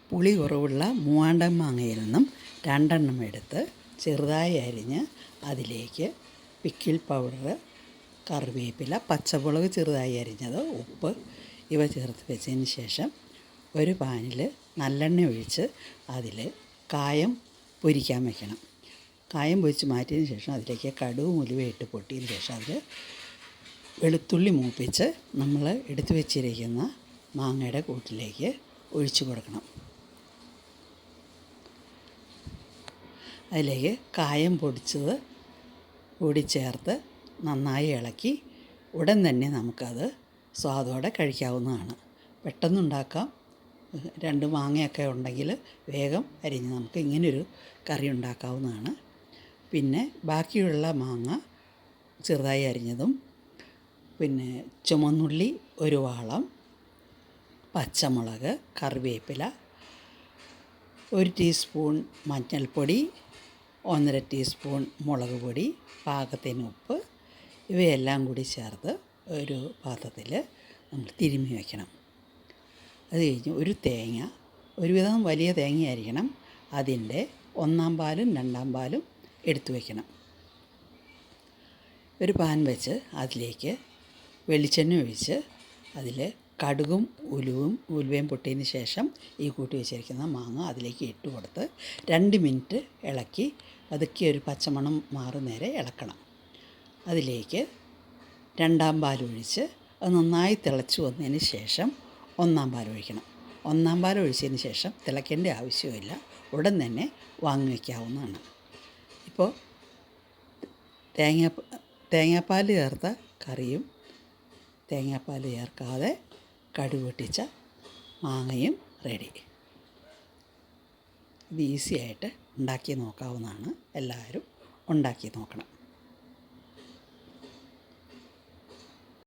പുളി കുറവുള്ള മൂവാണ്ടൻ മാങ്ങയിൽ നിന്നും 2 എണ്ണം എടുത്ത് ചെറുതായി അരിഞ്ഞ് അതിലേക്ക് പിക്കിൾ പൗഡർ, കറിവേപ്പില, പച്ചമുളക് ചെറുതായി അരിഞ്ഞത്, ഉപ്പ് ഇവ ചേർത്ത് വെച്ചതിന് ശേഷം ഒരു പാനിൽ നല്ലെണ്ണ ഒഴിച്ച് അതിൽ കായം പൊരിക്കാൻ വയ്ക്കണം. കായം പൊരിച്ച് മാറ്റിയതിന് ശേഷം അതിലേക്ക് കടുകും ഉലുവയും ഇട്ട് പൊട്ടിയതിന് ശേഷം അതിൽ വെളുത്തുള്ളി മൂപ്പിച്ച് നമ്മൾ എടുത്തു വെച്ചിരിക്കുന്ന മാങ്ങയുടെ കൂട്ടിലേക്ക് ഒഴിച്ചു കൊടുക്കണം. അതിലേക്ക് കായം പൊടിച്ചത് കൂടി ചേർത്ത് നന്നായി ഇളക്കി ഉടൻ തന്നെ നമുക്കത് സ്വാദോടെ കഴിക്കാവുന്നതാണ്. പെട്ടെന്നുണ്ടാക്കാം. 2 മാങ്ങയൊക്കെ ഉണ്ടെങ്കിൽ വേഗം അരിഞ്ഞ് നമുക്ക് ഇങ്ങനൊരു കറി ഉണ്ടാക്കാവുന്നതാണ്. പിന്നെ ബാക്കിയുള്ള മാങ്ങ ചെറുതായി അരിഞ്ഞതും, പിന്നെ ചുമന്നുള്ളി 1 വാളം, പച്ചമുളക്, കറിവേപ്പില, 1 ടീസ്പൂൺ മഞ്ഞൾപ്പൊടി, 1.5 ടീസ്പൂൺ മുളക് പൊടി, പാകത്തിന് ഉപ്പ് ഇവയെല്ലാം കൂടി ചേർത്ത് ഒരു പാത്രത്തിൽ നമ്മൾ തിരുമ്മി വയ്ക്കണം. അത് കഴിഞ്ഞ് ഒരു തേങ്ങ, ഒരുവിധം വലിയ തേങ്ങയായിരിക്കണം, അതിൻ്റെ 1-ാം പാലും 2-ാം പാലും എടുത്തു വയ്ക്കണം. ഒരു പാൻ വെച്ച് അതിലേക്ക് വെളിച്ചെണ്ണ ഒഴിച്ച് അതിൽ കടുകും ഉലുവയും പൊട്ടിയതിന് ശേഷം ഈ കൂട്ടി വെച്ചിരിക്കുന്ന മാങ്ങ അതിലേക്ക് ഇട്ട് കൊടുത്ത് 2 മിനിറ്റ് ഇളക്കി പതുക്കെ ഒരു പച്ചമണം മാറുന്നേരെ ഇളക്കണം. അതിലേക്ക് 2-ാം പാൽ ഒഴിച്ച് അത് നന്നായി തിളച്ച് വന്നതിന് ശേഷം 1-ാം പാൽ ഒഴിക്കണം. 1-ാം പാൽ ഒഴിച്ചതിന് ശേഷം തിളയ്ക്കേണ്ട ആവശ്യമില്ല, ഉടൻ തന്നെ വാങ്ങി വയ്ക്കാവുന്നതാണ്. ഇപ്പോൾ തേങ്ങാപ്പാൽ ചേർത്ത കറിയും തേങ്ങാപ്പാൽ ചേർക്കാതെ കടുക് പൊട്ടിച്ച മാങ്ങയും റെഡി. ഇത് ഈസിയായിട്ട് ഉണ്ടാക്കി നോക്കാവുന്നതാണ്. എല്ലാവരും ഉണ്ടാക്കി നോക്കണം.